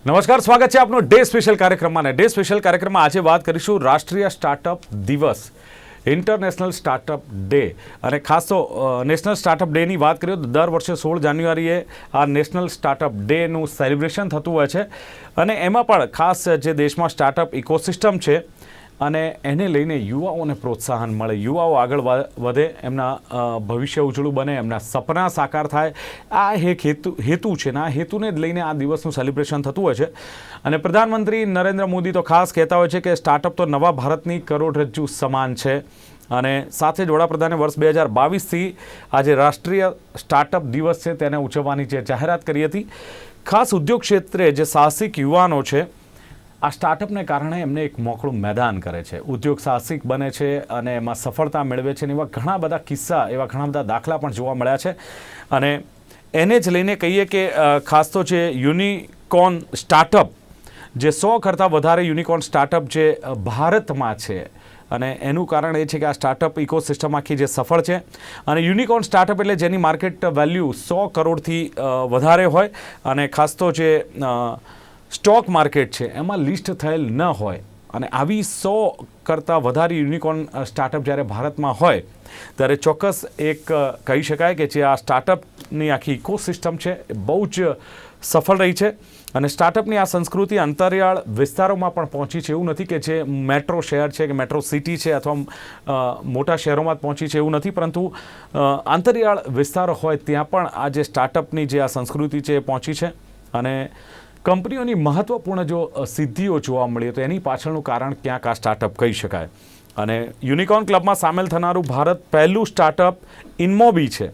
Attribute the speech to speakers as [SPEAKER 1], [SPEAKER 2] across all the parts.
[SPEAKER 1] નમસ્કાર, સ્વાગત છે આપનો ડે સ્પેશિયલ કાર્યક્રમમાં. ને ડે સ્પેશિયલ કાર્યક્રમમાં આજે વાત કરીશું રાષ્ટ્રીય સ્ટાર્ટઅપ દિવસ, ઇન્ટરનેશનલ સ્ટાર્ટઅપ ડે. અને ખાસ તો નેશનલ સ્ટાર્ટઅપ ડેની વાત કરીએ તો દર વર્ષે 16 જાન્યુઆરીએ આ નેશનલ સ્ટાર્ટઅપ ડેનું સેલિબ્રેશન થતું હોય છે. અને એમાં પણ ખાસ જે દેશમાં સ્ટાર્ટઅપ ઇકોસિસ્ટમ છે અને એને લઈને યુવાઓને પ્રોત્સાહન મળે, યુવાઓ આગળ વધે, એમના ભવિષ્ય ઉજળું બને, એમના સપના સાકાર થાય, આ એક હેતુ છે ને આ હેતુને જ લઈને આ દિવસનું સેલિબ્રેશન થતું હોય છે. અને પ્રધાનમંત્રી નરેન્દ્ર મોદી તો ખાસ કહેતા હોય છે કે સ્ટાર્ટઅપ તો નવા ભારતની કરોડરજ્જુ સમાન છે. અને સાથે જ વડાપ્રધાને વર્ષ 2022થી આજે રાષ્ટ્રીય સ્ટાર્ટઅપ દિવસ છે તેને ઉજવવાની જે જાહેરાત કરી હતી. ખાસ ઉદ્યોગ ક્ષેત્રે જે સાહસિક યુવાનો છે આ સ્ટાર્ટઅપને કારણે એમને એક મોકળું મેદાન કરે છે, ઉદ્યોગ સાહસિક બને છે અને એમાં સફળતા મેળવે છે. એવા ઘણા બધા કિસ્સા, એવા ઘણા બધા દાખલા પણ જોવા મળ્યા છે. અને એને જ લઈને કહીએ કે ખાસ તો જે યુનિકોર્ન સ્ટાર્ટઅપ, જે 100 કરતાં વધારે યુનિકોર્ન સ્ટાર્ટઅપ જે ભારતમાં છે, અને એનું કારણ એ છે કે આ સ્ટાર્ટઅપ ઇકોસિસ્ટમ આખી જે સફળ છે. અને યુનિકોર્ન સ્ટાર્ટઅપ એટલે જેની માર્કેટ વેલ્યુ 100 કરોડથી વધારે હોય અને ખાસ તો જે સ્ટોક માર્કેટ છે એમાં લિસ્ટ થયેલ ન હોય. અને આવી 100 કરતાં વધારે યુનિકોર્ન સ્ટાર્ટઅપ જ્યારે ભારતમાં હોય ત્યારે ચોક્કસ એક કહી શકાય કે જે આ સ્ટાર્ટઅપની આખી ઇકોસિસ્ટમ છે એ બહુ જ સફળ રહી છે. અને સ્ટાર્ટઅપની આ સંસ્કૃતિ અંતરિયાળ વિસ્તારોમાં પણ પહોંચી છે. એવું નથી કે જે મેટ્રો શહેર છે કે મેટ્રો સિટી છે અથવા મોટા શહેરોમાં જ પહોંચી છે, એવું નથી, પરંતુ અંતરિયાળ વિસ્તારો હોય ત્યાં પણ આ જે સ્ટાર્ટઅપની જે આ સંસ્કૃતિ છે એ પહોંચી છે. અને કંપનીઓની મહત્ત્વપૂર્ણ જો સિદ્ધિઓ જોવા મળી તો એની પાછળનું કારણ ક્યાંક આ સ્ટાર્ટઅપ કહી શકાય. અને યુનિકોર્ન ક્લબમાં સામેલ થનારું ભારત પહેલું સ્ટાર્ટઅપ ઇન્મોબી છે.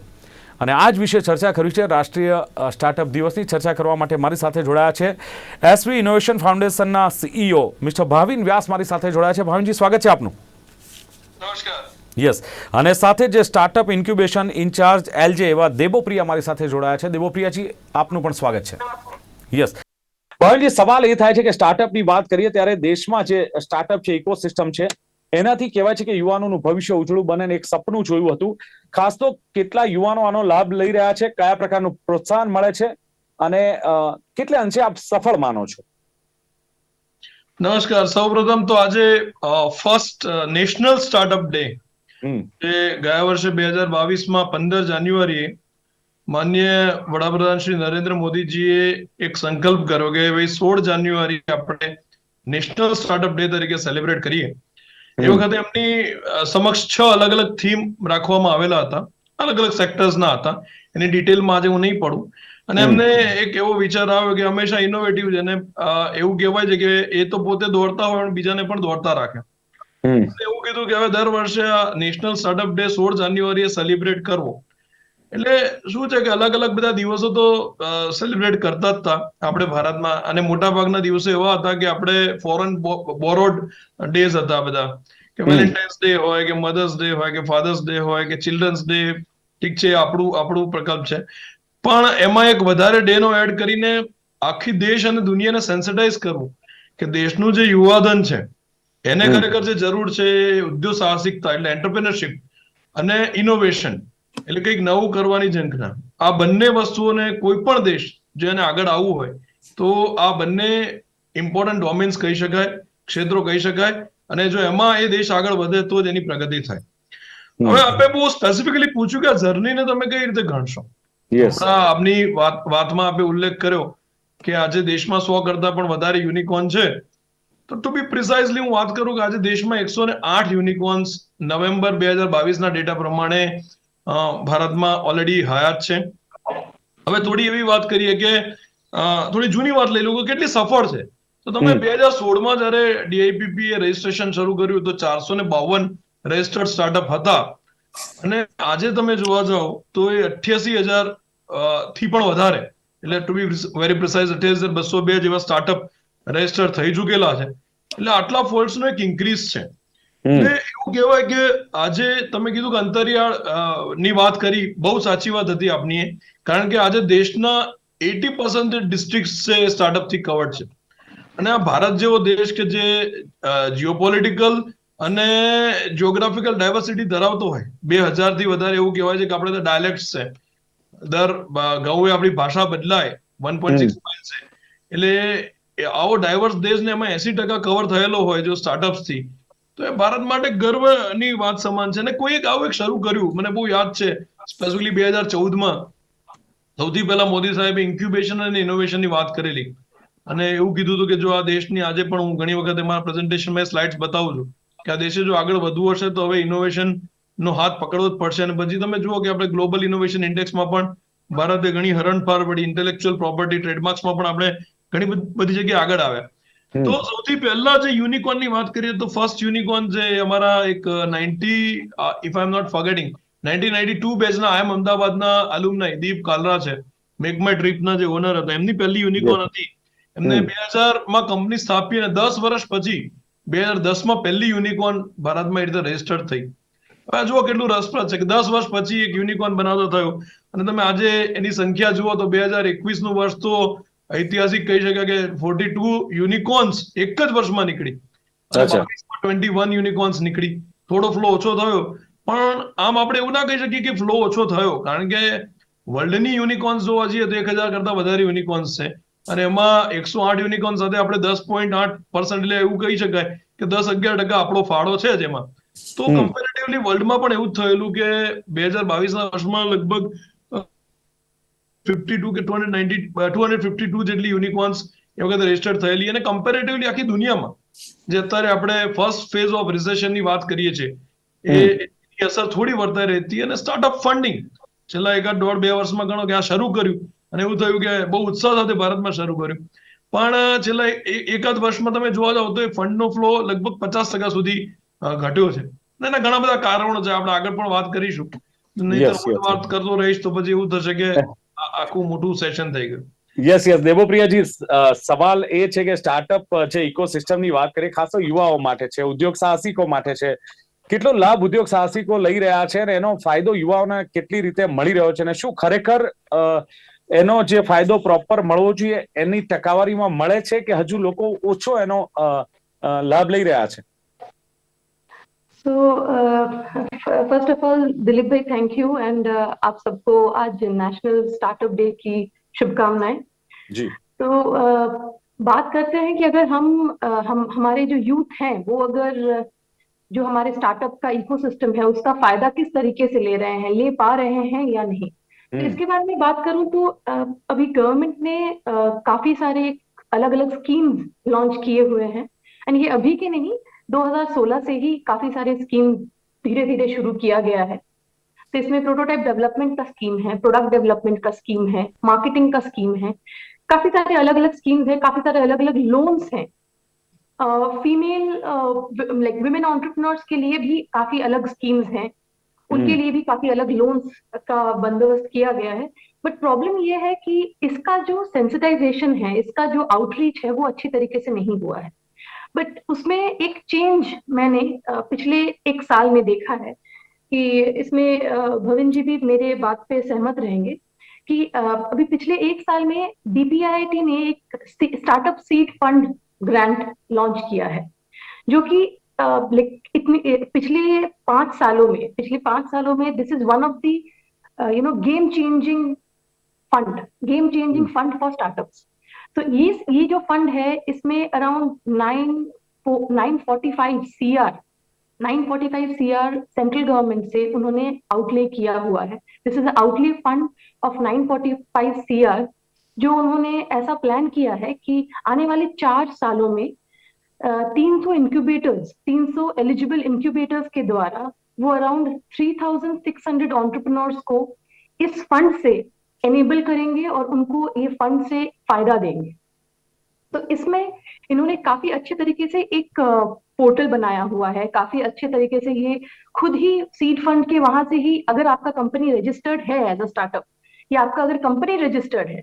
[SPEAKER 1] અને આ જ વિશે ચર્ચા કરવી છે. રાષ્ટ્રીય સ્ટાર્ટઅપ દિવસની ચર્ચા કરવા માટે મારી સાથે જોડાયા છે એસવી ઇનોવેશન ફાઉન્ડેશનના CEO મિસ્ટર ભાવિન વ્યાસ મારી સાથે જોડાયા છે. ભાવિનજી, સ્વાગત છે આપનું.
[SPEAKER 2] નમસ્કાર.
[SPEAKER 1] યસ. અને સાથે જે સ્ટાર્ટઅપ ઇન્ક્યુબેશન ઇન્ચાર્જ LJ એવા દેબોપ્રિયા મારી સાથે જોડાયા છે. દેબોપ્રિયાજી, આપનું પણ સ્વાગત છે. યસ. ભાવિનજી, સવાલ એ થાય છે કે સ્ટાર્ટઅપની વાત કરીએ ત્યારે દેશમાં જે સ્ટાર્ટઅપ છે, ઇકોસિસ્ટમ છે, એનાથી કહેવાય છે કે યુવાનોનું ભવિષ્ય ઉજળું બને ને એક સપનું જોયું હતું. ખાસ તો કેટલા યુવાનો આનો લાભ લઈ રહ્યા છે, કયા પ્રકારનું પ્રોત્સાહન મળે છે અને કેટલે અંશે આપ સફળ માનો છો?
[SPEAKER 2] નમસ્કાર. સૌપ્રથમ તો આજે ફર્સ્ટ નેશનલ સ્ટાર્ટઅપ ડે જે ગયા વર્ષે 2022માં 15 જાન્યુઆરીએ માનનીય વડાપ્રધાન શ્રી નરેન્દ્ર મોદીજીએ એક સંકલ્પ કર્યો કે ભાઈ 16 જાન્યુઆરી આપણે નેશનલ સ્ટાર્ટઅપ ડે તરીકે સેલિબ્રેટ કરીએ. એ વખતે એમની સમક્ષ 6 અલગ અલગ થીમ રાખવામાં આવેલા હતા, અલગ અલગ સેક્ટર્સના હતા. એની ડિટેલમાં આજે હું નહીં પડું. અને એમને એક એવો વિચાર આવ્યો કે હંમેશા ઇનોવેટિવ છે અને એવું કહેવાય છે કે એ તો પોતે દોડતા હોય અને બીજાને પણ દોડતા રાખે. એવું કીધું કે હવે દર વર્ષે આ નેશનલ સ્ટાર્ટઅપ ડે 16 જાન્યુઆરીએ સેલિબ્રેટ કરવો. એટલે શું છે કે અલગ અલગ બધા દિવસો તો સેલિબ્રેટ કરતા જ હતા આપણે ભારતમાં. અને મોટા ભાગના દિવસો એવા હતા કે આપણે ફોરેન બોરોડ ડેઝ હતા બધા, કે વેલેન્ટાઇન્સ ડે હોય કે મધર્સ ડે હોય કે ફાધર્સ ડે હોય કે ચિલ્ડ્રન્સ ડે. ઠીક છે, આપણું પ્રકલ્પ છે, પણ એમાં એક વધારે ડે નો એડ કરીને આખી દેશ અને દુનિયાને સેન્સિટાઇઝ કરવું કે દેશનું જે યુવાધન છે એને ખરેખર જે જરૂર છે ઉદ્યોગ સાહસિકતા એટલે એન્ટરપ્રેન્યોરશિપ અને ઇનોવેશન એટલે કંઈક નવું કરવાની ઝંખના. આ બંને વસ્તુઓને કોઈ પણ દેશ જો એને આગળ આવવું હોય તો આ બંને ઇમ્પોર્ટન્ટ ડોમેન્સ કહી શકાય, ક્ષેત્રો કહી શકાય. અને જો એમાં એ દેશ આગળ વધે તો જ એની પ્રગતિ થાય. હવે આપણે બહુ સ્પેસિફિકલી પૂછ્યું કે આ જર્નીને તમે કઈ રીતે ગણશો. હમણાં આપની વાતમાં આપણે ઉલ્લેખ કર્યો કે આજે દેશમાં 100 કરતા પણ વધારે યુનિકોર્ન છે. તો ટુ બી પ્રિસાઇઝલી હું વાત કરું કે આજે દેશમાં 108 યુનિકોર્ન્સ નવેમ્બર 2022ના ડેટા પ્રમાણે ભારતમાં ઓલરેડી હયાત છે. હવે થોડી એવી વાત કરીએ કે થોડી જૂની વાત લઈ લો કે કેટલી સફળ છે. તો તમે 2016માં જયારે DIPP એ રજીસ્ટ્રેશન શરૂ કર્યું તો 452 રજિસ્ટર્ડ સ્ટાર્ટઅપ હતા. અને આજે તમે જોવા જાઓ તો એ 88,000 થી પણ વધારે, એટલે ટુ બી વેરી પ્રિસાઇઝ 28,202 જેવા સ્ટાર્ટઅપ રજિસ્ટર થઈ ચૂકેલા છે. એટલે આટલા ફોલ્ડ્સનો એક ઇન્ક્રીઝ છે. એટલે એવું કહેવાય કે આજે તમે કીધું કે અંતરિયાળ ની વાત કરી, બહુ સાચી વાત હતી આપની. કારણ કે આજે દેશના 80% ડિસ્ટ્રિક્ટ છે સ્ટાર્ટઅપ થી કવર્ડ છે. અને આ ભારત જેવો દેશ કે જે જીઓપોલિટિકલ અને જીઓગ્રાફિકલ ડાયવર્સિટી ધરાવતો હોય, 2000 થી વધારે એવું કહેવાય છે કે આપણે તો ડાયલેક્ટ છે. દર ગૌએ આપણી ભાષા બદલાય 1.6 માઇલ છે. એટલે આવો ડાયવર્સ દેશ ને એમાં 80% કવર થયેલો હોય જો સ્ટાર્ટઅપ્સ થી, તો એ ભારત માટે ગર્વની વાત સમાન છે. અને કોઈ એક આવું એક શરૂ કર્યું, મને બહુ યાદ છે સ્પેસિફિકલી 2014માં સૌથી પહેલા મોદી સાહેબે ઇન્ક્યુબેશન અને ઇનોવેશનની વાત કરેલી, અને એવું કીધું હતું કે જો આ દેશની, આજે પણ હું ઘણી વખત મારા પ્રેઝન્ટેશનમાં સ્લાઇડ્સ બતાવું છું કે આ દેશે જો આગળ વધવું હશે તો હવે ઇનોવેશન નો હાથ પકડવો જ પડશે. અને પછી તમે જુઓ કે આપણે ગ્લોબલ ઇનોવેશન ઇન્ડેક્સમાં પણ ભારતે ઘણી હરણફાર પડી, ઇન્ટેલેક્ચુઅલ પ્રોપર્ટી ટ્રેડમાર્ક્સમાં પણ આપણે ઘણી બધી જગ્યાએ આગળ આવ્યા. તો સૌથી પહેલા જે યુનિકોર્નની વાત કરીએ તો ફર્સ્ટ યુનિકોર્ન જે અમારા એક 90, if I am not forgetting, 1992 બેચના આઈએમ અમદાવાદના અલુમનાઈ દીપ કાલરા છે, મેક માય ટ્રીપના જે ઓનર હતા, એમની પહેલી યુનિકોર્ન હતી. એમને 2000માં કંપની સ્થાપી અને 10 વર્ષ પછી 2010માં પહેલી યુનિકોર્ન ભારતમાં એ રીતે રજીસ્ટર્ડ થઈ. હવે જુઓ કેટલું રસપ્રદ છે કે 10 વર્ષ પછી એક યુનિકોર્ન બનાવતો થયો, અને તમે આજે એની સંખ્યા જુઓ તો 2021નું વર્ષ તો ઐતિહાસિક કહી શકાય કે 42 યુનિકોર્ન્સ એક જ વર્ષમાં નીકળી, અને 21 યુનિકોર્ન્સ નીકળી. થોડો ફ્લો ઓછો થયો, પણ આમ આપણે એવું ના કહી શકીએ કે ફ્લો ઓછો થયો, કારણ કે વર્લ્ડની યુનિકોર્ન્સ જોવા જઈએ તો 1000 કરતા વધારે યુનિકોર્ન્સ છે, અને એમાં 108 યુનિકોર્ન સાથે આપણે 10.8%, એટલે એવું કહી શકાય કે 10-11% આપણો ફાળો છે જેમાં. તો કમ્પેરેટિવલી વર્લ્ડમાં પણ એવું જ થયેલું કે 2022ના વર્ષમાં લગભગ 52 કે 252 જેટલી યુનિકોર્ન્સ એ વખતે રજીસ્ટર્ડ થયેલી. અને કમ્પેરેટિવલી આખી દુનિયામાં જે અત્યારે આપણે ફર્સ્ટ ફેઝ ઓફ રિસેશનની વાત કરીએ છીએ એની અસર થોડી વર્તાઈ રહેતી. અને સ્ટાર્ટઅપ ફંડિંગ છેલ્લા 1.5-2 વર્ષમાં ગણો કે આ શરૂ કર્યું, અને એવું થયું કે બહુ ઉત્સાહ સાથે ભારતમાં શરૂ કર્યું, પણ છેલ્લા એકાદ વર્ષમાં તમે જોવા જાવ તો એ ફંડનો ફ્લો લગભગ 50% સુધી ઘટ્યો છે. એના ઘણા બધા કારણો છે, આપણે આગળ પણ વાત કરીશું, નહીંતર હું વાત કરતો રહીશ તો પછી એવું થશે કે આખું મોટું સેશન થઈ ગયું.
[SPEAKER 1] યસ દેવોપ્રિયાજી, સવાલ એ છે કે સ્ટાર્ટઅપ જે ઇકોસિસ્ટમની વાત કરીએ, ખાસ તો યુવાઓ માટે છે, ઉદ્યોગ સાહસિકો માટે છે, કેટલો લાભ ઉદ્યોગ સાહસિકો લઈ રહ્યા છે અને એનો ફાયદો યુવાઓને કેટલી રીતે મળી રહ્યો છે, અને શું ખરેખર એનો જે ફાયદો પ્રોપર મળવો જોઈએ એની ટકાવારીમાં મળે છે કે હજુ લોકો ઓછો એનો લાભ લઈ રહ્યા છે?
[SPEAKER 3] So, first of all, Dilip भाई, थैंक यू, एंड आप सबको आज नेशनल स्टार्टअप डे की शुभकामनाएं
[SPEAKER 1] जी.
[SPEAKER 3] तो बात करते हैं कि अगर हम हमारे जो यूथ हैं वो अगर जो हमारे स्टार्टअप का इकोसिस्टम है उसका फायदा किस तरीके से ले रहे हैं, ले पा रहे हैं या नहीं, तो इसके बारे में बात करूं तो अभी गवर्नमेंट ने काफी सारे अलग अलग स्कीम्स लॉन्च किए हुए हैं, एंड ये अभी के नहीं, 2016 से ही काफी सारे स्कीम धीरे धीरे शुरू किया गया है. तो इसमें प्रोटोटाइप डेवलपमेंट का स्कीम है, प्रोडक्ट डेवलपमेंट का स्कीम है, मार्केटिंग का स्कीम है, काफी सारे अलग अलग स्कीम्स है, काफी सारे अलग अलग लोन्स हैं. फीमेल लाइक विमेन एंटरप्रेन्योर्स के लिए भी काफी अलग स्कीम्स हैं, उनके लिए भी काफी अलग लोन्स का बंदोबस्त किया गया है. बट प्रॉब्लम ये है कि इसका जो सेंसिटाइजेशन है, इसका जो आउटरीच है वो अच्छी तरीके से नहीं हुआ है. बट उसमें एक चेंज मैंने पिछले 1 साल में देखा है कि इसमें भविन जी भी मेरे बात पे सहमत रहेंगे कि अभी पिछले 1 साल में DPIIT ने एक startup seed fund grant launch किया है, जो कि पिछले 5 सालों में this is one of the game changing fund for startups. तो ये जो फंड है इसमें अराउंड 945 CR सेंट्रल गवर्नमेंट से उन्होंने आउटले किया हुआ है. This is outlay fund of 945 CR, जो उन्होंने ऐसा प्लान किया है कि आने वाले 4 सालों में 300 एलिजिबल इंक्यूबेटर्स के द्वारा वो अराउंड 3600 एंटरप्रेन्योर्स को इस फंड से एनेबल करेंगे और उनको ये फंड से फायदा देंगे. तो इसमें इन्होंने काफी अच्छे तरीके से एक पोर्टल बनाया हुआ है, काफी अच्छे तरीके से ये खुद ही सीड फंड के वहां से ही, अगर आपका कंपनी रजिस्टर्ड है एज अ स्टार्टअप, या आपका अगर कंपनी रजिस्टर्ड है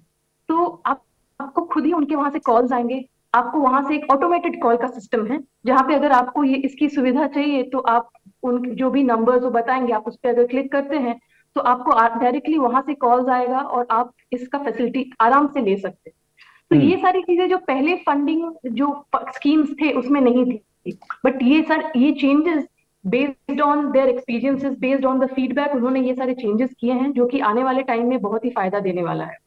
[SPEAKER 3] तो आपको खुद ही उनके वहां से कॉल्स आएंगे. आपको वहां से एक ऑटोमेटेड कॉल का सिस्टम है, जहां पे अगर आपको ये इसकी सुविधा चाहिए तो आप उन जो भी नंबर्स वो बताएंगे, आप उस पर अगर क्लिक करते हैं तो आपको डायरेक्टली वहां से कॉल्स आएगा और आप इसका फैसिलिटी आराम से ले सकते हैं. तो ये सारी चीजें जो पहले फंडिंग जो स्कीम्स थे उसमें नहीं थी, बट ये changes based on their experiences, based on the feedback, उन्होंने ये सारे चेंजेस किए हैं जो कि आने वाले टाइम में बहुत ही फायदा देने वाला है.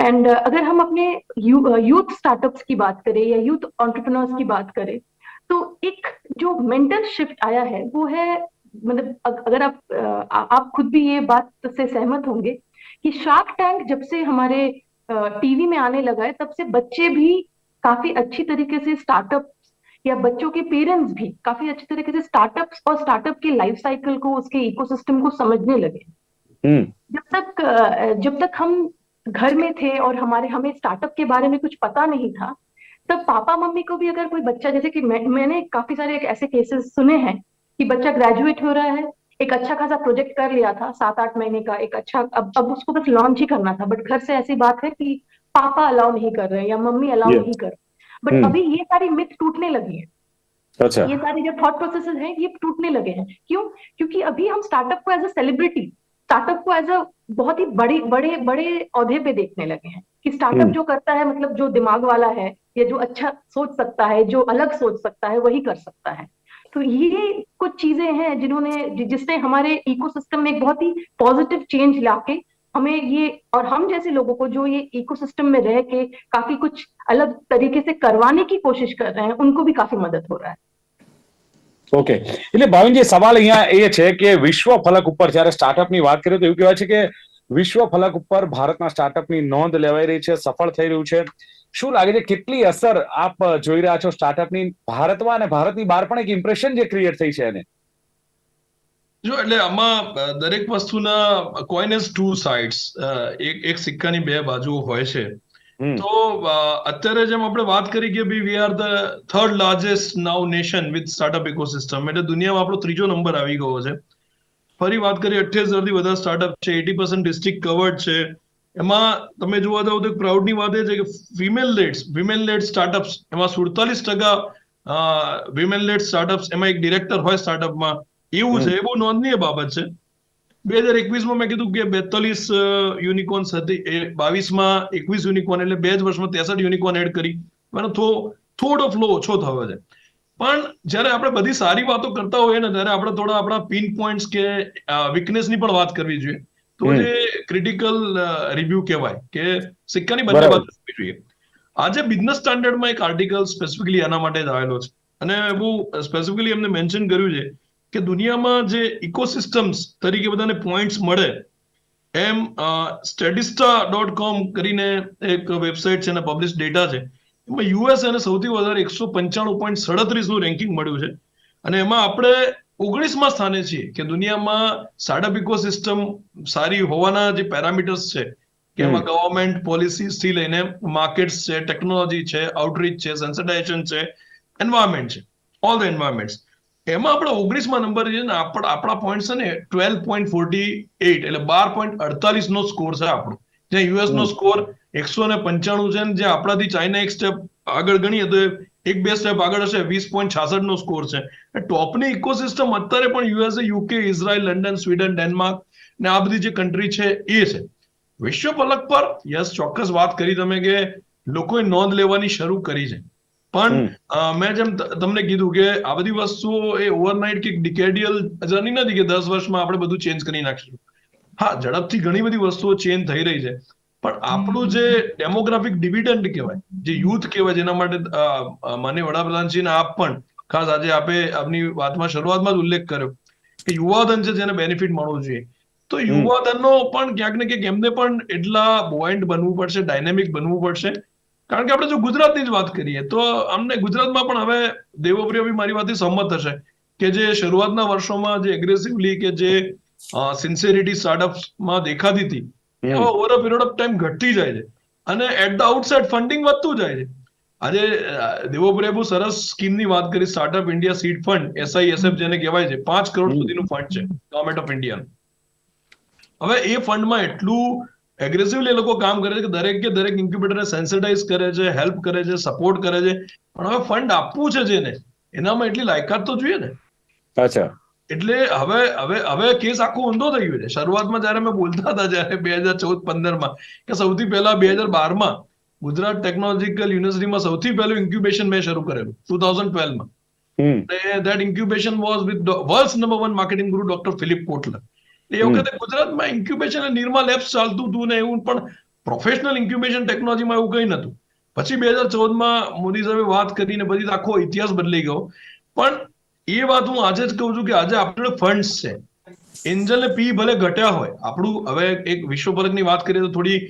[SPEAKER 3] एंड अगर हम अपने यूथ स्टार्टअप्स की बात करें या यूथ एंटरप्रेन्योर्स की बात करें, तो एक जो मेंटल शिफ्ट आया है वो है, मतलब अगर आप खुद भी ये बात से सहमत होंगे कि शार्क टैंक जब से हमारे टीवी में आने लगा है, तब से बच्चे भी काफी अच्छी तरीके से स्टार्टअप, या बच्चों के पेरेंट्स भी काफी अच्छी तरीके से स्टार्टअप्स और स्टार्टअप के लाइफ साइकिल को, उसके इकोसिस्टम को समझने लगे। जब तक हम घर में थे और हमें स्टार्टअप के बारे में कुछ पता नहीं था, तब पापा मम्मी को भी अगर कोई बच्चा, जैसे कि मैंने काफी सारे ऐसे केसेस सुने हैं कि बच्चा ग्रेजुएट हो रहा है, एक अच्छा खासा प्रोजेक्ट कर लिया था 7-8 महीने का, एक अच्छा, अब उसको बस लॉन्च ही करना था, बट घर से ऐसी बात है कि पापा अलाउ नहीं कर रहे हैं या मम्मी अलाउ
[SPEAKER 1] ये
[SPEAKER 3] नहीं कर रहे। बट अभी ये सारी मिथ टूटने लगी है,
[SPEAKER 1] अच्छा।
[SPEAKER 3] ये सारे जो थॉट प्रोसेसेस हैं ये टूटने लगे हैं। क्यों? क्योंकि अभी हम स्टार्टअप को एज अ सेलिब्रिटी, स्टार्टअप को एज अ बहुत ही बड़ी बड़े बड़े औहदे पे देखने लगे हैं कि स्टार्टअप जो करता है, मतलब जो दिमाग वाला है या जो अच्छा सोच सकता है, जो अलग सोच सकता है, वही कर सकता है। तो ये कुछ चीजें हैं जिसने हमारे इकोसिस्टम में एक बहुत ही पॉजिटिव चेंज लाके हमें ये, और हम जैसे लोगों को जो ये इकोसिस्टम में रह के काफी कुछ अलग तरीके से करवाने की कोशिश कर रहे हैं, उनको भी काफी मदद हो रहा है।
[SPEAKER 1] ઓકે, એટલે ભાવિનજી સવાલ અહીંયા એ છે કે વિશ્વ ફલક ઉપર જ્યારે સ્ટાર્ટઅપની વાત કરીએ તો એવું કહેવાય છે કે વિશ્વ ફલક ઉપર ભારતના સ્ટાર્ટઅપની નોંધ લેવાઈ રહી છે, સફળ થઈ રહ્યું છે. શું લાગે છે કેટલી અસર આપ જોઈ રહ્યા છો સ્ટાર્ટઅપની ભારતમાં અને ભારતની બહાર પણ એક ઇમ્પ્રેશન જે ક્રિએટ થઈ છે એને?
[SPEAKER 2] જો એટલે આમાં દરેક વસ્તુના કોઈન હેઝ ટુ સાઇડ્સ, એક સિક્કાની બે બાજુ હોય છે. તો અત્યારે જેમ આપણે વાત કરી કે we are the third largest now nation with startup ecosystem, એટલે દુનિયામાં આપણો ત્રીજો નંબર આવી ગયો છે. ફરી વાત કરીએ, 28,000થી વધારે સ્ટાર્ટઅપ છે, 80% ડિસ્ટ્રિક્ટ કવર્ડ છે. એમાં તમે જોવા જાવ તો પ્રાઉડની વાત એ છે કે વિમેન લેડ સ્ટાર્ટઅપ્સ એમાં 47% વિમેન લેડ સ્ટાર્ટઅપ્સ, એમાં એક ડિરેક્ટર હોય સ્ટાર્ટઅપમાં, એવું છે. એ બહુ નોંધનીય બાબત છે. 2021માં મેં કીધું કે 42 યુનિકોર્ન્સ હતી, 22માં 21 યુનિકોર્ન, એટલે 2 જ વર્ષમાં 63 યુનિકોર્ન એડ કરી. થોડો ફ્લો ઓછો થયો છે. પણ જયારે આપણે બધી સારી વાતો કરતા હોઈએ ને, ત્યારે આપણે થોડા આપણા પિન પોઈન્ટ્સ કે વીકનેસની પણ વાત કરવી જોઈએ. તો જે ક્રિટિકલ રિવ્યુ કહેવાય કે સિક્કાની બંને બાજુ જોવી જોઈએ. આજે બિઝનેસ સ્ટાન્ડર્ડમાં એક આર્ટિકલ સ્પેસિફિકલી એના માટે જ આવેલો છે, અને બહુ સ્પેસિફિકલી એમને મેન્શન કર્યું છે કે દુનિયામાં જે ઇકોસિસ્ટમ્સ તરીકે બધાને પોઈન્ટ્સ મળે, એમ સ્ટેટિસ્ટા.com કરીને એક વેબસાઇટ છે અને પબ્લિશ ડેટા છે, એમાં યુએસ એને સૌથી વધારે 195.37નું રેન્કિંગ મળ્યું છે. અને એમાં આપણે 19મા સ્થાને છીએ કે દુનિયામાં સ્ટાર્ટઅપ ઇકોસિસ્ટમ સારી હોવાના જે પેરામીટર્સ છે, કે એમાં ગવર્મેન્ટ પોલિસીઝથી લઈને માર્કેટ્સ છે, ટેકનોલોજી છે, આઉટરીચ છે, સેન્સિટાઇઝેશન છે, એન્વાયરમેન્ટ છે, ઓલ ધ એન્વાયરમેન્ટ્સ, એમાં આપણે 19મા નંબર છે ને. આપણા પોઈન્ટ છે ને 12.48, એટલે 12.48નો સ્કોર છે આપણો, જ્યાં યુએસ નો સ્કોર 195 છે, ને જે આપણાથી ચાઇના એક સ્ટેપ આગળ ગણીએ તો 1-2 સ્ટેપ આગળ હશે, 20.66નો સ્કોર છે. ટોપની ઇકોસિસ્ટમ અત્યારે પણ USA, UK, Israel, London, Sweden, Denmark ને આ બધી જે કન્ટ્રી છે એ છે. વિશ્વ ફલક પર યસ, ચોક્કસ વાત કરી તમે કે લોકોએ નોંધ લેવાની શરૂ કરી છે. પણ મેં જેમ તમને કીધું કે આ બધી વસ્તુઓ એ ઓવરનાઇટ કે ડિકેડિયલ જર્ની નથી કે 10 વર્ષમાં આપણે બધું ચેન્જ કરી નાખીશું. હા, ઝડપથી ઘણી બધી વસ્તુઓ ચેન્જ થઈ રહી છે, પણ આપણું જે ડેમોગ્રાફિક ડિવિડન્ડ કહેવાય, જે યુથ કહેવાય, જેના માટે માનનીય વડાપ્રધાનશ્રીને આપ પણ ખાસ આજે આપની વાતમાં શરૂઆતમાં જ ઉલ્લેખ કર્યો કે યુવાધન છે જેને બેનિફિટ મળવું જોઈએ. તો યુવાધનનો પણ ક્યાંક ને ક્યાંક એમને પણ એટલા બોયન્ટ બનવું પડશે, ડાયનેમિક બનવું પડશે. કારણ કે આપણે જો ગુજરાતની જ વાત કરીએ તો અમને ગુજરાતમાં પણ હવે દેવપ્રિય બી મારી વાતથી સંમત હશે કે જે શરૂઆતના વર્ષોમાં જે એગ્રેસિવલી કે જે સિન્સિયરિટી સ્ટાર્ટઅપ્સમાં દેખાતી હતી, હવે over a period of time ઘટતી જાય છે, અને એટ ધ આઉટસાઇડ ફંડિંગ વધતું જાય છે. આજે દેવપ્રિય બહુ સરસ સ્કીમની વાત કરી, startup India seed fund, SISF જેને કહેવાય છે, 5 કરોડ સુધીનું ફંડ છે ગવર્મેન્ટ ઓફ ઇન્ડિયાનું. હવે એ ફંડમાં એટલું એગ્રેસિવલી એ લોકો કામ કરે છે કે દરેક ઇન્ક્યુબેટરને સેન્સિટાઇઝ કરે છે, હેલ્પ કરે છે, સપોર્ટ કરે છે. પણ હવે ફંડ આપવું છે જેને, એનામાં એટલી લાયકાત તો જોઈએ ને.
[SPEAKER 1] અચ્છા.
[SPEAKER 2] એટલે હવે કેસ આખો ઊંધો થઈ ગયો છે. શરૂઆતમાં જયારે અમે બોલતા હતા, જયારે 2014-15માં, કે સૌથી પહેલા 2012માં ગુજરાત ટેકનોલોજીકલ યુનિવર્સિટીમાં સૌથી પહેલું ઇન્ક્યુબેશન મેં શરૂ કરેલું 2012માં. That incubation was with the world's #1 marketing guru Dr. Philip Kotler. એ વખતે ગુજરાતમાં ઇન્ક્યુબેશન નિર્મા લેબ્સ ચાલતું હતું ને એવું, પણ પ્રોફેશનલ ઇન્ક્યુબેશન ટેકનોલોજીમાં એવું કંઈ નહોતું. પછી 2014માં મોદી સાહેબે વાત કરીને પછી આખો ઇતિહાસ બદલાઈ ગયો. પણ એ વાત હું આજે જ કહું છું કે આજે આપણે ફંડ્સ છે, એન્જલ ને પી ભલે ઘટ્યા હોય, આપણું હવે એક વિશ્વ પરકની વાત કરીએ તો થોડી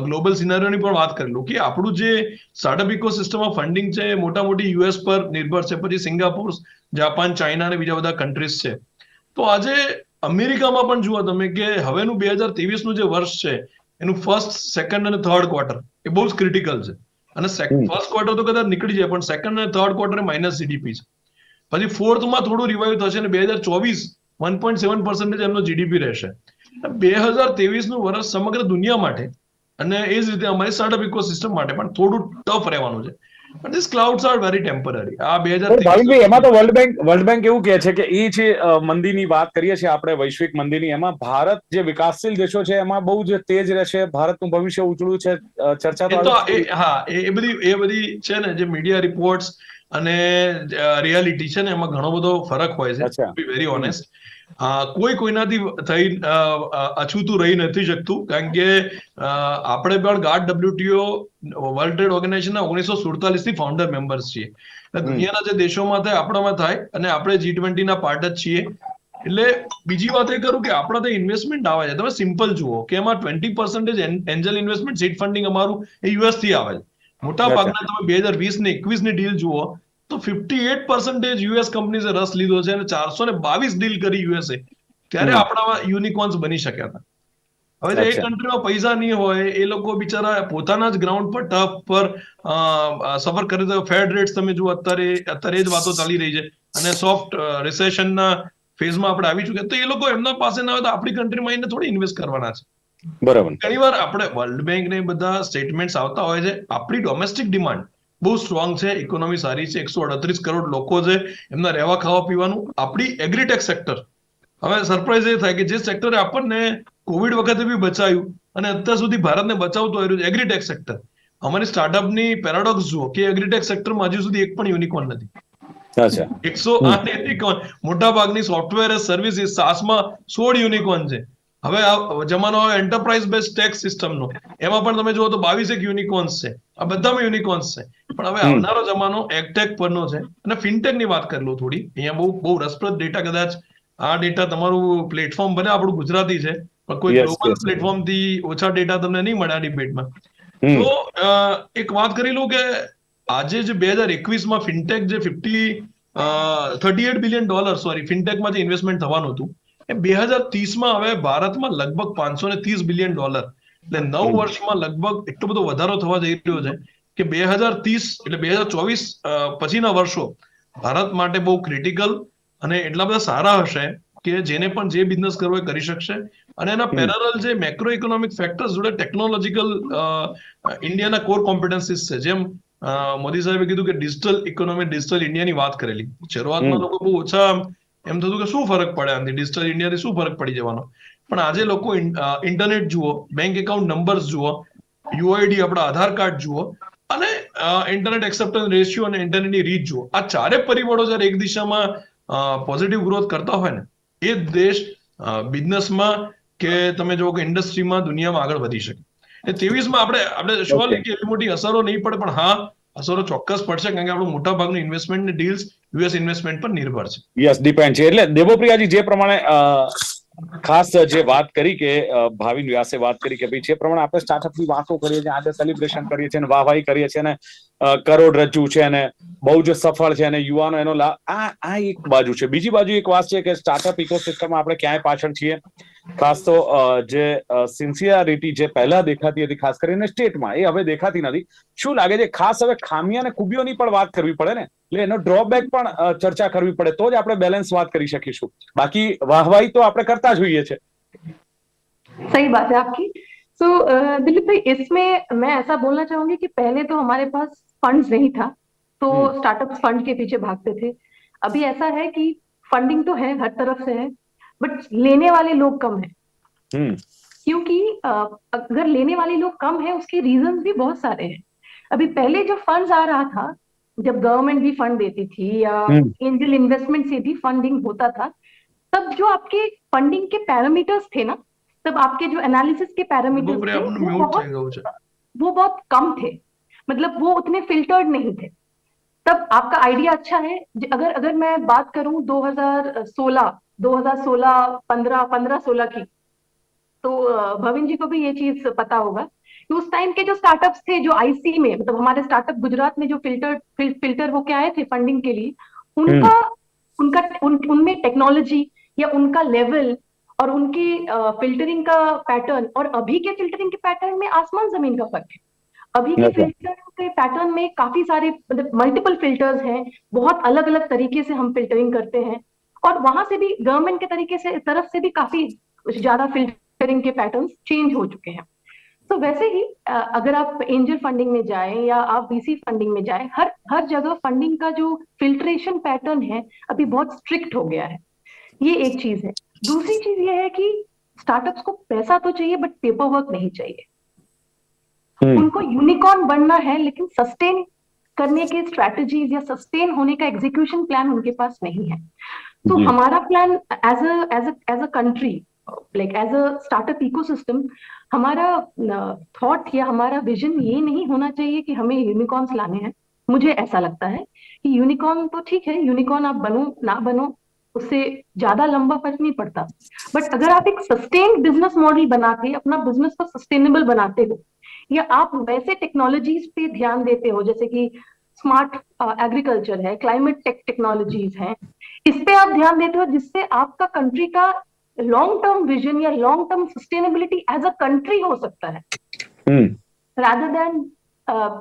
[SPEAKER 2] ગ્લોબલ સિનારીઓની પણ વાત કરી લઉં કે આપણું જે સ્ટાર્ટઅપ ઇકોસિસ્ટમમાં ફંડિંગ છે એ મોટા મોટી યુએસ પર નિર્ભર છે, પછી સિંગાપોર, જાપાન, ચાઇના અને બીજા બધા કન્ટ્રીઝ છે. તો આજે અમેરિકામાં પણ જુઓ તમે કે હવેનું 2023નું જે વર્ષ છે એનું ફર્સ્ટ, સેકન્ડ અને થર્ડ ક્વાર્ટર એ બહુ જ ક્રિટિકલ છે. અને ફર્સ્ટ ક્વાર્ટર તો કદાચ નીકળી જાય, પણ સેકન્ડ અને થર્ડ ક્વાર્ટર માઇનસ જીડીપી છે. પછી ફોર્થમાં થોડું રિવાઇવ થશે અને 2024 1.7% એમનો જીડીપી રહેશે. 2023નું વર્ષ સમગ્ર દુનિયા માટે અને એ જ રીતે અમારી સ્ટાર્ટઅપ ઇકોસિસ્ટમ માટે પણ થોડું ટફ રહેવાનું છે. પણ this clouds are very temporary. આ 2023
[SPEAKER 1] ભાવિનભાઈ, એમાં તો વર્લ્ડ બેંક એવું કહે છે કે એ જે મંદીની વાત કરીએ છીએ આપણે, વૈશ્વિક મંદીની, એમાં ભારત જે વિકાસશીલ દેશો છે એમાં બહુ જ તેજ રહેશે, ભારતનું ભવિષ્ય ઉજળું છે, ચર્ચા તો
[SPEAKER 2] એ બધી છે ને જે મીડિયા રિપોર્ટ્સ અને રિયાલિટી છે ને એમાં ઘણો બધો ફરક હોય છે,
[SPEAKER 1] અચ્છા.
[SPEAKER 2] To be very honest. કોઈનાથી થઈ અછૂતું રહી નથી શકતું, કારણ કે આપણે પણ ગાર્ડ WTO વર્લ્ડ ટ્રેડ ઓર્ગેનાઇઝેશનના 1947 થી ફાઉન્ડર મેમ્બર્સ છીએ. દુનિયાના જે દેશોમાં થાય આપણામાં થાય, અને આપણે G20 ના પાર્ટ જ છીએ. એટલે બીજી વાત એ કરું કે આપણા ત્યાં ઇન્વેસ્ટમેન્ટ આવે છે, તમે સિમ્પલ જુઓ કે એમાં 20% એન્જલ ઇન્વેસ્ટમેન્ટ સીડ ફંડિંગ અમારું એ યુએસ થી આવે છે. મોટા ભાગના તમે 2020 ને 21 ની ડીલ જુઓ તો 58% યુએસ કંપનીઝે રસ લીધો છે અને 422 ડીલ કરી યુએસએ. ત્યારે આપણામાં યુનિકોર્ન્સ બની શક્યા હતા. હવે જે એક કન્ટ્રીમાં પૈસા નહીં હોય એ લોકો બિચારા પોતાના જ ગ્રાઉન્ડ પર ટફ પર સફર કરે તો ફેડ રેટ્સ તમે જુઓ અત્યારે જ વાતો ચાલી રહી છે અને સોફ્ટ રિસેશનના ફેઝમાં આપણે આવી ચૂક્યા, તો એ લોકો એમના પાસે ના હોય તો આપણી કન્ટ્રીમાં એને થોડી ઇન્વેસ્ટ કરવાના છે.
[SPEAKER 1] બરાબર.
[SPEAKER 2] ઘણીવાર આપણે વર્લ્ડ બેંક ને બધા સ્ટેટમેન્ટ્સ આવતા હોય છે. આપણી ડોમેસ્ટિક ડિમાન્ડ બહુ સ્ટ્રોંગ છે, ઇકોનોમી સારી છે, 138 કરોડ લોકો છે, એમના રહેવા ખાવા પીવાનું. આપણી એગ્રીટેક સેક્ટર, હવે સરપ્રાઈઝ એ થાય કે જે સેક્ટરે આપણને કોવિડ વખતે બી બચાવ્યું અને અત્યાર સુધી ભારતને બચાવતું આવ્યું છે, એગ્રીટેક સેક્ટર. અમારી સ્ટાર્ટઅપની પેરાડોક્સ જુઓ કે એગ્રીટેક સેક્ટરમાં હજુ સુધી એક પણ યુનિકોર્ન નથી. 108 યુનિકોર્ન, મોટા ભાગની સોફ્ટવેર સર્વિસીસ સાસમાં 16 યુનિકોર્ન છે. હવે આ જમાનો એન્ટરપ્રાઇઝ બેઝ ટેક્સ સિસ્ટમનો, એમાં પણ તમે જુઓ તો 22 યુનિકોર્ન્સ છે. આ બધામાં યુનિકોર્ન્સ છે. પણ હવે આવનારો જમાનો એગટેક પરનો છે. અને ફિનટેક ની વાત કરી લો થોડી, અહીંયા બહુ રસપ્રદ ડેટા, કદાચ આ ડેટા તમારું પ્લેટફોર્મ ભલે આપણું ગુજરાતી છે પણ કોઈ ગ્લોબલ પ્લેટફોર્મ થી ઓછા ડેટા તમને નહીં મળે આ ડિબેટમાં. તો એક વાત કરી લઉં કે આજે જે 2021માં ફિનટેક જે $38 બિલિયન ફિનટેકમાં જે ઇન્વેસ્ટમેન્ટ થવાનું હતું એ 2030માં હવે ભારતમાં લગભગ $530 બિલિયન. એટલે 9 વર્ષમાં લગભગ એટલો બધો વધારો થવા જઈ રહ્યો છે કે 2030 એટલે 2024 પછીના વર્ષો ભારત માટે બહુ ક્રિટિકલ અને એટલા બધા સારા હશે કે જેને પણ જે બિઝનેસ કરવો એ કરી શકશે. અને એના પેરેલલ જે મેક્રો ઇકોનોમિક ફેક્ટર્સ જોડે ટેકનોલોજીકલ ઇન્ડિયાના કોર કોમ્પિટન્સીસ છે. જેમ મોદી સાહેબે કીધું કે ડિજિટલ ઇકોનોમી, ડિજિટલ ઇન્ડિયાની વાત કરેલી. શરૂઆતમાં લોકો બહુ ઓછા એમ થતું કે શું ફરક પડે આનાથી, ડિજિટલ ઇન્ડિયાથી શું ફરક પડી જવાનો. પણ આજે લોકો ઇન્ટરનેટ જુઓ, બેંક એકાઉન્ટ નંબર્સ જુઓ, યુઆઈડી આપણા આધાર કાર્ડ જુઓ અને ઇન્ટરનેટ એક્સેપ્ટન્સ રેશિયો અને ઇન્ટરનેટની રીચ જુઓ. આ ચારે પરિબળો જ્યારે એક દિશામાં પોઝિટિવ ગ્રોથ કરતા હોય ને, એ દેશ બિઝનેસમાં કે તમે જુઓ કે ઇન્ડસ્ટ્રીમાં દુનિયામાં આગળ વધી શકે. 23માં આપણે શ્યોરલી કે એટલી મોટી અસરો નહીં પડે, પણ હા અસરો ચોક્કસ પડશે, કારણ કે આપણું મોટા ભાગનું ઇન્વેસ્ટમેન્ટ ને ડીલ્સ યુએસ ઇન્વેસ્ટમેન્ટ પર નિર્ભર છે.
[SPEAKER 1] યસ, ડિપેન્ડ છે. એટલે દેવોપ્રિયાજી જે પ્રમાણે ખાસ જે વાત કરી કે ભાવિન વ્યાસે વાત કરી કે ભાઈ જે પ્રમાણે આપણે સ્ટાર્ટઅપની વાતો કરીએ છીએ, આજે સેલિબ્રેશન કરીએ છીએ, વાહવાહી કરીએ છીએ, અને કરોડરજ્જુ છે અને બહુ જ સફળ છે અને યુવાનો એનો લાભ, આ એક બાજુ છે. બીજી બાજુ એક વાત છે કે સ્ટાર્ટઅપ ઇકોસિસ્ટમમાં આપણે ક્યાંય પાછળ છીએ. ખાસ તો જે સિન્સિયરિટી જે પહેલા દેખાતી હતી, ખાસ કરીને સ્ટેટમાં, એ હવે દેખાતી નથી. શું લાગે છે, ખાસ હવે ખામી અને ખૂબીઓની પણ વાત કરવી પડે ને, એટલે એનો ડ્રોબેક પણ ચર્ચા કરવી પડે, તો જ આપણે બેલેન્સ વાત કરી શકીશું. બાકી વાહવાહી તો આપણે करता જોઈએ છે.
[SPEAKER 3] सही बात है आपकी. तो दिलीप भाई, इसमें मैं ऐसा बोलना चाहूंगी कि पहले तो हमारे पास फंड्स नहीं था, तो स्टार्टअप फंड के पीछे भागते थे. अभी ऐसा है कि फंडिंग तो है, हर तरफ से है, बट लेने वाले लोग कम है. क्योंकि अगर लेने वाले लोग कम है, उसके रीजंस भी बहुत सारे हैं. अभी पहले जो फंड्स आ रहा था, जब गवर्नमेंट भी फंड देती थी या एंजल इन्वेस्टमेंट से भी फंडिंग होता था, तब जो आपके फंडिंग के पैरामीटर्स थे ना, तब आपके जो एनालिसिस के पैरामीटर्स थे वो बहुत कम थे, मतलब वो उतने फिल्टर्ड नहीं थे। तब आपका आइडिया अच्छा है। अगर अगर मैं बात करूं 2016 15 16 की, तो भविन जी को भी ये चीज पता होगा कि उस टाइम के जो स्टार्टअप्स थे, जो आईसी में, मतलब हमारे स्टार्टअप गुजरात में जो फिल्टर होके आए थे फंडिंग के लिए, उनका उनमें टेक्नोलॉजी या उनका लेवल और उनकी फिल्टरिंग का पैटर्न और अभी के फिल्टरिंग के पैटर्न में आसमान जमीन का फर्क है। अभी के फिल्टर के पैटर्न में काफी सारे, मतलब मल्टीपल फिल्टर्स हैं, बहुत अलग अलग तरीके से हम फिल्टरिंग करते हैं, और वहां से भी गवर्नमेंट के तरीके से तरफ से भी काफी ज्यादा फिल्टरिंग के पैटर्न्स चेंज हो चुके हैं। तो वैसे ही अगर आप एंजल फंडिंग में जाएं या आप वीसी फंडिंग में जाएं, हर हर जगह फंडिंग का जो फिल्ट्रेशन पैटर्न है अभी बहुत स्ट्रिक्ट हो गया है। ये एक चीज है। दूसरी चीज ये है कि स्टार्टअप्स को पैसा तो चाहिए बट पेपर वर्क नहीं चाहिए। उनको यूनिकॉर्न बनना है, लेकिन सस्टेन करने के स्ट्रैटेजीज या सस्टेन होने का एग्जीक्यूशन प्लान उनके पास नहीं है। तो हमारा plan as a country, like as a startup ecosystem, हमारा थॉट या हमारा विजन ये नहीं होना चाहिए कि हमें यूनिकॉर्न्स लाने हैं। मुझे ऐसा लगता है कि यूनिकॉर्न तो ठीक है, यूनिकॉर्न आप बनो ना बनो उससे ज्यादा लंबा फर्क नहीं पड़ता, बट अगर आप एक सस्टेन बिजनेस मॉडल बना के अपना बिजनेस को सस्टेनेबल बनाते हो, या आप वैसे टेक्नोलॉजीज पे ध्यान देते हो जैसे कि स्मार्ट एग्रीकल्चर है, क्लाइमेट टेक्नोलॉजीज हैं, इस पे आप ध्यान देते हो जिससे आपका कंट्री का लॉन्ग टर्म विजन या long term sustainability as a country हो सकता है, रादर देन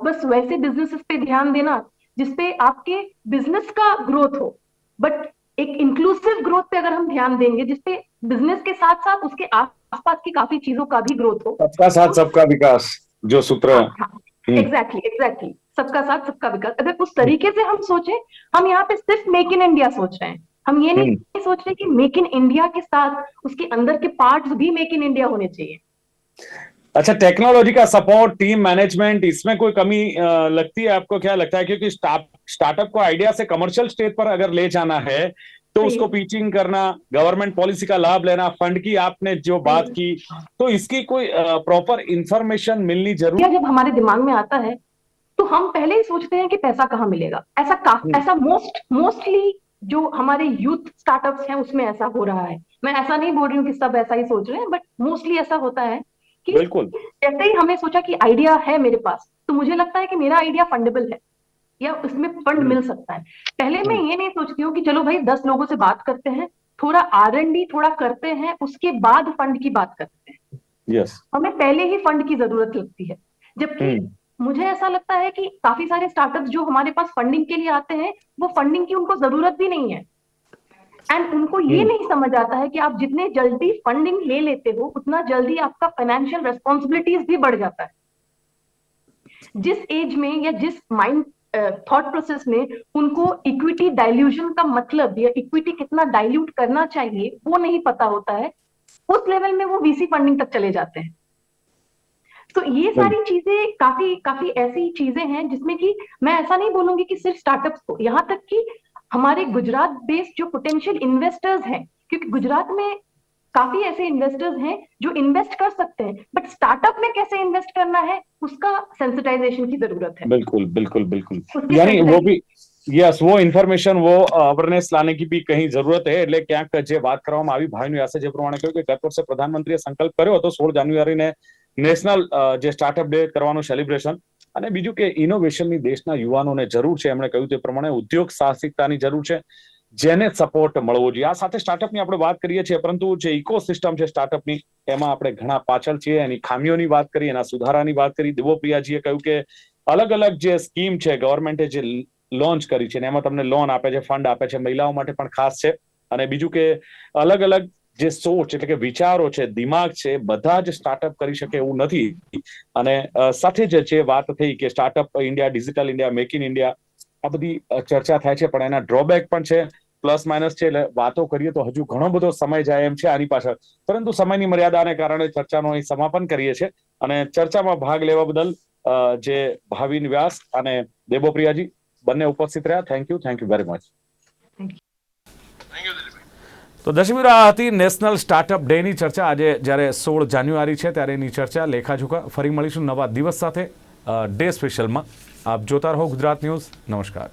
[SPEAKER 3] बस वैसे बिजनेसेस पे ध्यान देना जिसपे आपके बिजनेस का ग्रोथ हो, बट एक इंक्लूसिव ग्रोथ पे अगर हम ध्यान देंगे जिसपे बिजनेस के साथ साथ उसके आसपास की काफी चीजों का भी ग्रोथ हो।
[SPEAKER 4] सबका साथ सबका विकास जो सूत्र है।
[SPEAKER 3] एग्जैक्टली सबका साथ सबका विकास, अगर उस तरीके से हम सोचें, हम यहाँ पे सिर्फ मेक इन इंडिया सोच रहे हैं, हम ये नहीं सोच रहे कि मेक इन इंडिया के साथ उसके अंदर के पार्ट्स भी मेक इन इंडिया होने चाहिए।
[SPEAKER 4] अच्छा, टेक्नोलॉजी का सपोर्ट, टीम मैनेजमेंट, इसमें कोई कमी लगती है आपको? क्या लगता है, क्योंकि स्टार्टअप को आइडिया से कमर्शियल स्टेज पर अगर ले जाना है तो उसको पिचिंग करना, गवर्नमेंट पॉलिसी का लाभ लेना, फंड की आपने जो बात की, तो इसकी कोई प्रॉपर इंफॉर्मेशन मिलनी जरूरी।
[SPEAKER 3] जब हमारे दिमाग में आता है तो हम पहले ही सोचते हैं कि पैसा कहाँ मिलेगा। ऐसा मोस्टली जो हमारे यूथ स्टार्टअप्स हैं उसमें ऐसा हो रहा है। मैं ऐसा नहीं बोल रही हूँ कि सब ऐसा ही सोच रहे हैं, बट मोस्टली ऐसा होता है कि
[SPEAKER 4] बिल्कुल
[SPEAKER 3] जैसे ही हमने सोचा कि आइडिया है मेरे पास, तो मुझे लगता है कि मेरा आइडिया फंडेबल है या उसमें फंड मिल सकता है। पहले मैं ये नहीं सोचती हूँ कि चलो भाई 10 लोगों से बात करते हैं, थोड़ा R&D थोड़ा करते हैं, उसके बाद फंड की बात करते हैं।
[SPEAKER 4] यस,
[SPEAKER 3] हमें पहले ही फंड की जरूरत लगती है, जबकि मुझे ऐसा लगता है कि काफी सारे स्टार्टअप्स जो हमारे पास फंडिंग के लिए आते हैं, वो फंडिंग की उनको जरूरत भी नहीं है, एंड उनको ये नहीं समझ आता है कि आप जितने जल्दी फंडिंग ले लेते हो उतना जल्दी आपका फाइनेंशियल रेस्पॉन्सिबिलिटीज भी बढ़ जाता है। जिस एज में या जिस माइंड थॉट प्रोसेस में उनको इक्विटी डाइल्यूशन का मतलब या इक्विटी कितना डाइल्यूट करना चाहिए वो नहीं पता होता है, उस लेवल में वो वीसी फंडिंग तक चले जाते हैं। तो ये सारी चीजें काफी ऐसी चीजें हैं जिसमें कि मैं ऐसा नहीं बोलूंगी कि सिर्फ स्टार्टअप्स को, यहाँ तक कि हमारे गुजरात बेस्ड जो पोटेंशियल इन्वेस्टर्स हैं, क्योंकि गुजरात में काफी ऐसे इन्वेस्टर्स हैं जो इन्वेस्ट कर सकते हैं, बट स्टार्टअप में कैसे इन्वेस्ट करना है उसका सेंसिटाइजेशन की जरूरत है।
[SPEAKER 4] बिल्कुल बिल्कुल बिल्कुल, यानी वो भी यस, वो ઇન્ફોર્મેશન, वो અવેરનેસ લાને की भी કઈ જરૂરત है। એટલે ક્યાંક જે વાત કરવામાં આવી ભાઈનું યાસે જે પ્રમાણે કહ્યું કે ગત વર્ષે પ્રધાનમંત્રીએ સંકલ્પ કર્યો હતો 16 જાન્યુઆરીને નેશનલ જે સ્ટાર્ટઅપ ડે કરવાનું સેલિબ્રેશન, અને બીજું કે ઇનોવેશનની દેશના યુવાનોને જરૂર છે, એમણે કહ્યું તે પ્રમાણે ઉદ્યોગ સાહસિકતાની જરૂર છે, જેને સપોર્ટ મળવો જોઈએ। આ સાથે સ્ટાર્ટઅપની આપણે વાત કરીએ છીએ, પરંતુ જે ઇકોસિસ્ટમ છે સ્ટાર્ટઅપની, એમાં આપણે ઘણા પાછળ છીએ। એની ખામીઓની વાત કરી, એના સુધારાની વાત કરી। દેવોપ્રિયાજીએ કહ્યું કે અલગ અલગ જે સ્કીમ છે ગવર્મેન્ટે જે લોન્ચ કરી છે, એમાં તમને લોન આપે છે, ફંડ આપે છે, મહિલાઓ માટે પણ ખાસ છે। અને બીજું કે અલગ અલગ જે સોચ એટલે કે વિચારો છે, દિમાગ છે, બધા જ સ્ટાર્ટઅપ કરી શકે એવું નથી। અને સાથે જ જે વાત થઈ કે startup India, digital India, make in India, આ બધી ચર્ચા થાય છે, પણ એના ડ્રોબેક પણ છે, પ્લસ માઇનસ છે। એટલે વાતો કરીએ તો હજુ ઘણો બધો સમય જાય એમ છે આની પાછળ, પરંતુ સમયની મર્યાદાને કારણે ચર્ચાનું અહીં સમાપન કરીએ છીએ। અને ચર્ચામાં ભાગ લેવા બદલ જે ભાવિન વ્યાસ અને દેવોપ્રિયાજી બંને ઉપસ્થિત રહ્યા, થેન્ક યુ વેરી મચ।
[SPEAKER 1] તો દર્શક મિત્રો, આ હતી નેશનલ સ્ટાર્ટઅપ ડેની ચર્ચા. આજે જ્યારે 16 જાન્યુઆરી છે ત્યારે એની ચર્ચા લેખાજોખા. ફરી મળીશું નવા દિવસ સાથે ડે સ્પેશિયલમાં. આપ જોતા રહો ગુજરાત ન્યૂઝ. નમસ્કાર.